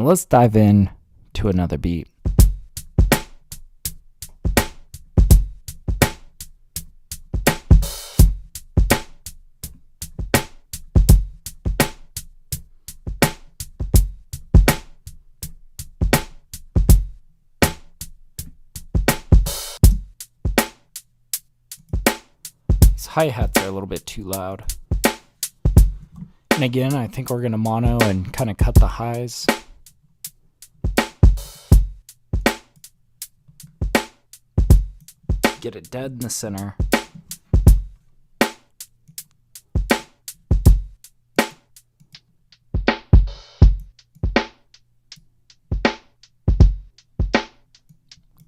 let's dive in to another beat. These hi-hats are a little bit too loud. And again, I think we're going to mono and kind of cut the highs. Get it dead in the center.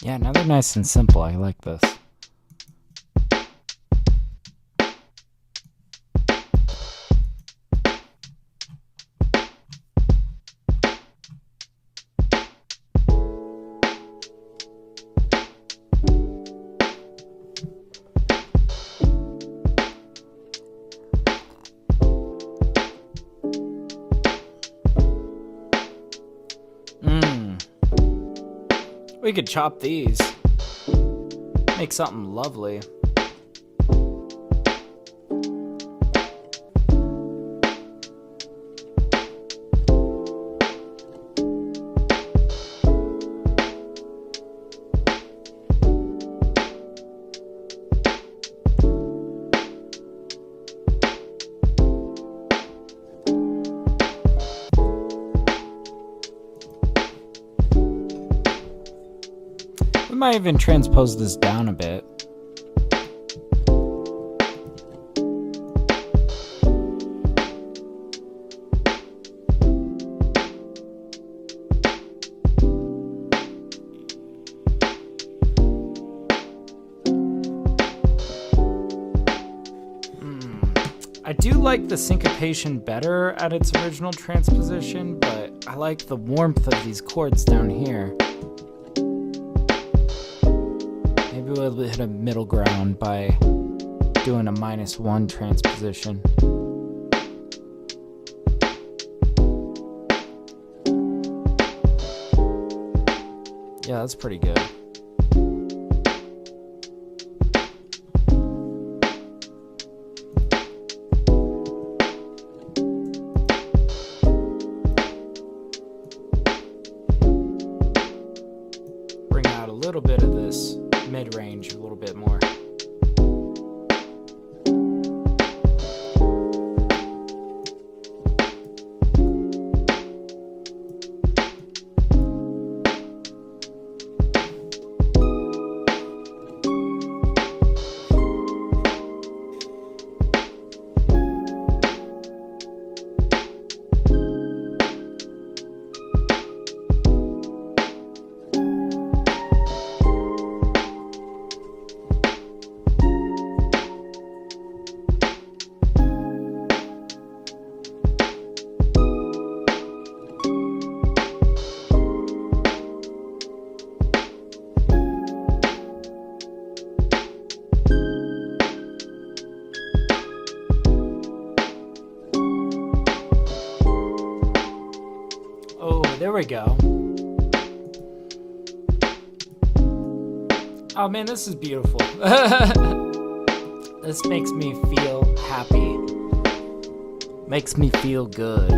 Yeah, now they're nice and simple. I like this. We could chop these, make something lovely. Might even transpose this down a bit. I do like the syncopation better at its original transposition, but I like the warmth of these chords down here. Maybe we'll hit a middle ground by doing a -1 transposition. Yeah, that's pretty good. Bring out a little bit of this mid-range a little bit more. There we go. Oh man, this is beautiful. This makes me feel happy. Makes me feel good.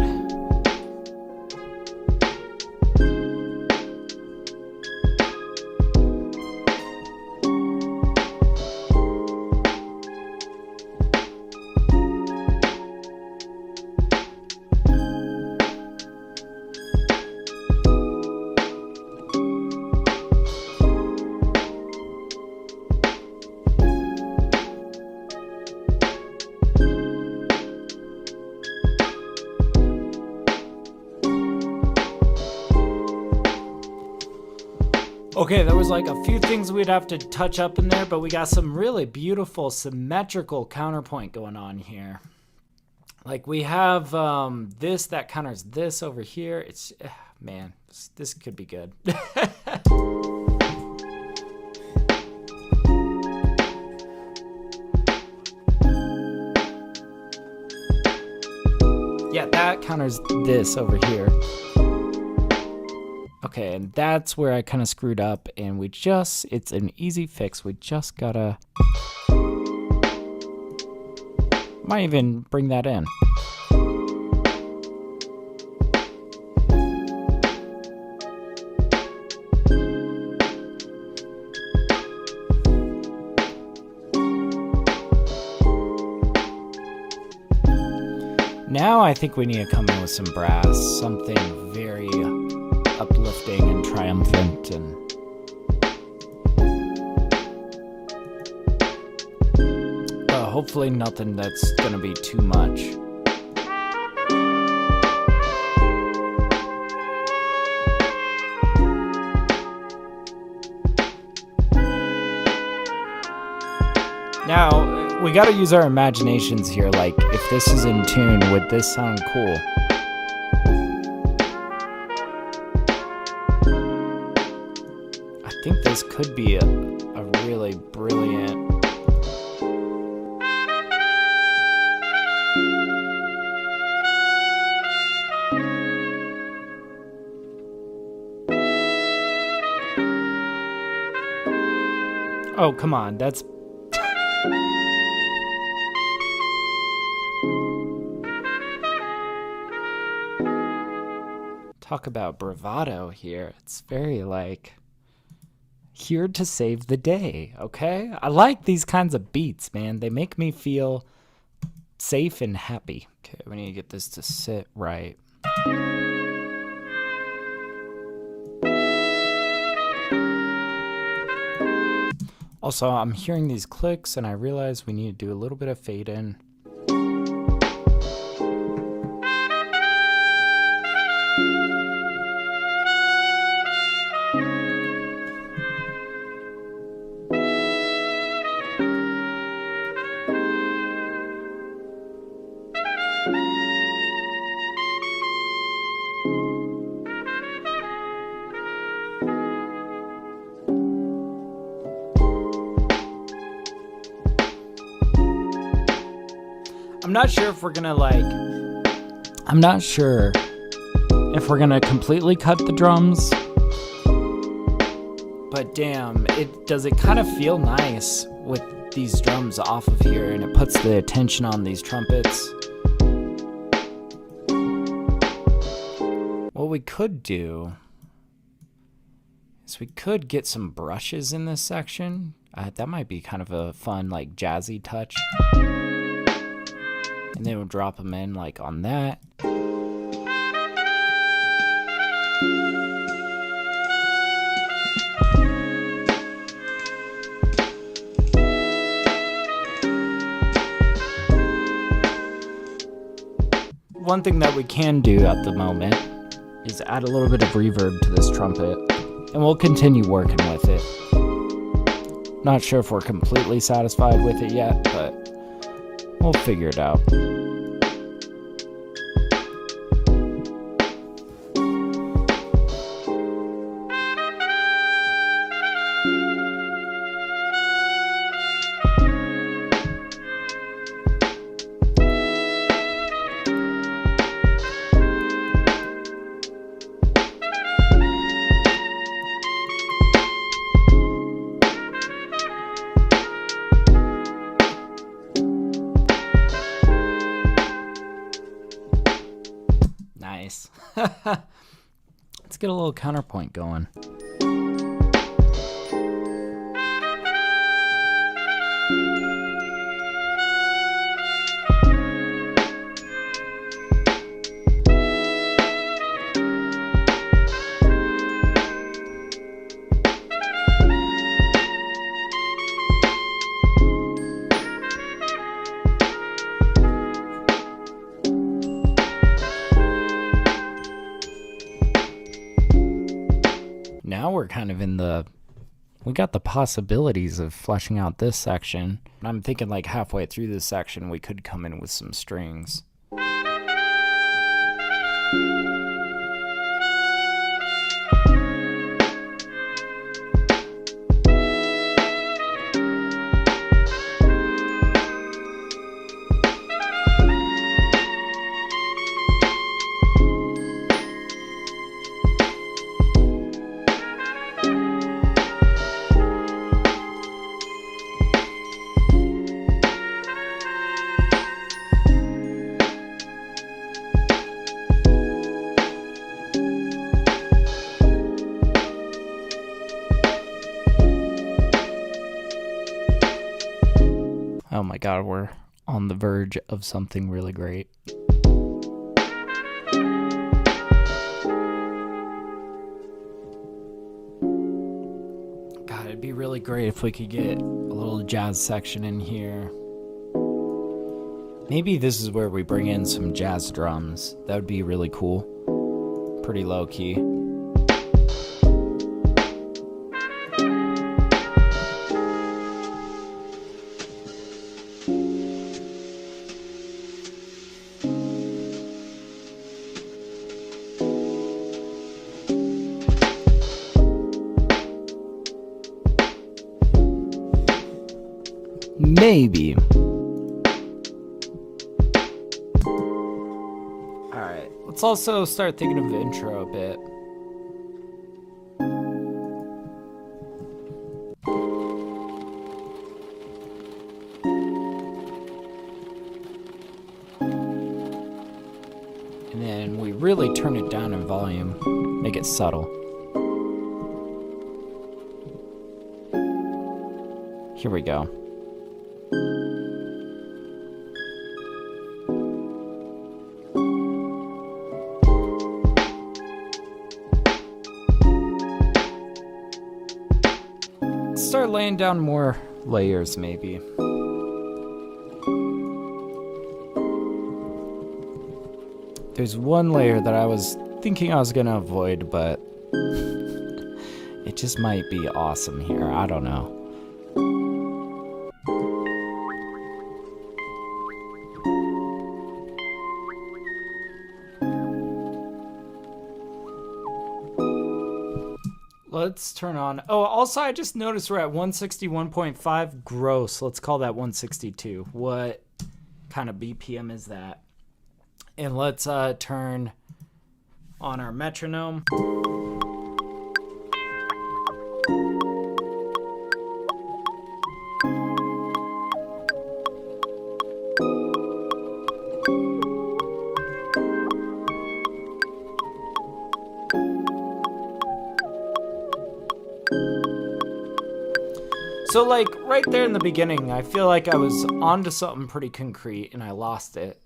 Okay, there was like a few things we'd have to touch up in there, but we got some really beautiful symmetrical counterpoint going on here. Like we have this that counters this over here. It's, man, this could be good. Yeah, that counters this over here. Okay, and that's where I kind of screwed up, and it's an easy fix. We just gotta, might even bring that in. Now I think we need to come in with some brass, something very uplifting and triumphant, and hopefully nothing that's gonna be too much. Now, we gotta use our imaginations here, like, if this is in tune, would this sound cool? I think this could be a really brilliant... Oh, come on, that's... Talk about bravado here. It's very, like, here to save the day, okay? I like these kinds of beats, man. They make me feel safe and happy. Okay, we need to get this to sit right. Also, I'm hearing these clicks, and I realize we need to do a little bit of fade in. I'm not sure if we're gonna I'm not sure if we're gonna completely cut the drums, but damn, does it kind of feel nice with these drums off of here, and it puts the attention on these trumpets. What we could do is we could get some brushes in this section. That might be kind of a fun, like, jazzy touch. And then we'll drop them in, like, on that. One thing that we can do at the moment is add a little bit of reverb to this trumpet, and we'll continue working with it. Not sure if we're completely satisfied with it yet, but we'll figure it out. Nice. Let's get a little counterpoint going. Now we're kind of in we got the possibilities of fleshing out this section. I'm thinking like halfway through this section, we could come in with some strings. God, we're on the verge of something really great. God, it'd be really great if we could get a little jazz section in here. Maybe this is where we bring in some jazz drums. That would be really cool. Pretty low key. Maybe. Alright, let's also start thinking of the intro a bit. And then we really turn it down in volume, make it subtle. Here we go. Start laying down more layers, maybe. There's one layer that I was thinking I was gonna avoid, but it just might be awesome here. I don't know. Let's turn on. Oh, also, I just noticed we're at 161.5 gross. Let's call that 162. What kind of BPM is that? And let's turn on our metronome. So like right there in the beginning, I feel like I was onto something pretty concrete and I lost it.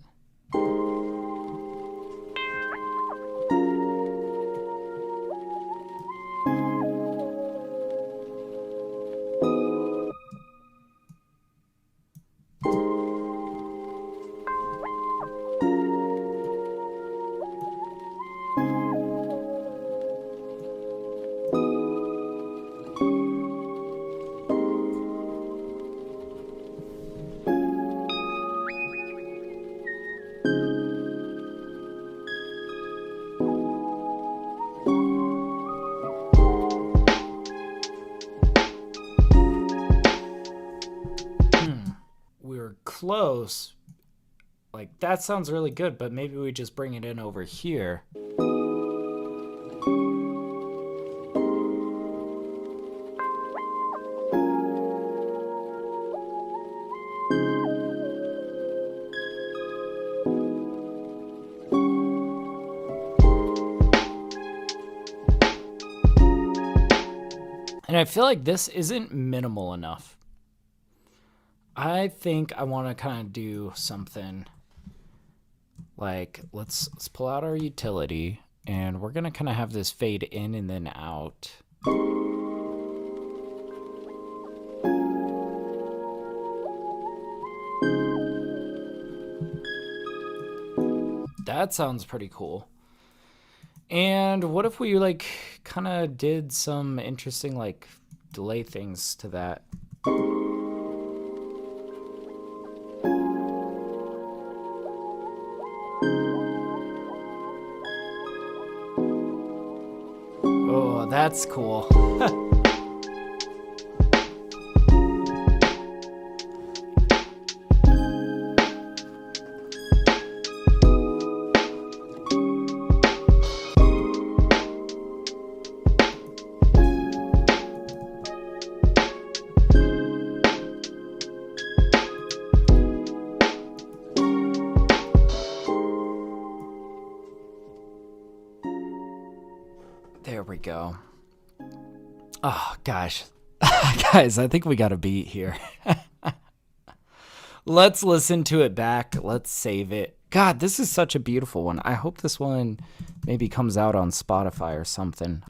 Close. Like that sounds really good, but maybe we just bring it in over here. And I feel like this isn't minimal enough. I think I want to kind of do something like, let's pull out our utility, and we're going to kind of have this fade in and then out. That sounds pretty cool. And what if we like kind of did some interesting like delay things to that? Oh, that's cool. There we go. Oh, gosh. Guys, I think we got a beat here. Let's listen to it back. Let's save it. God, this is such a beautiful one. I hope this one maybe comes out on Spotify or something.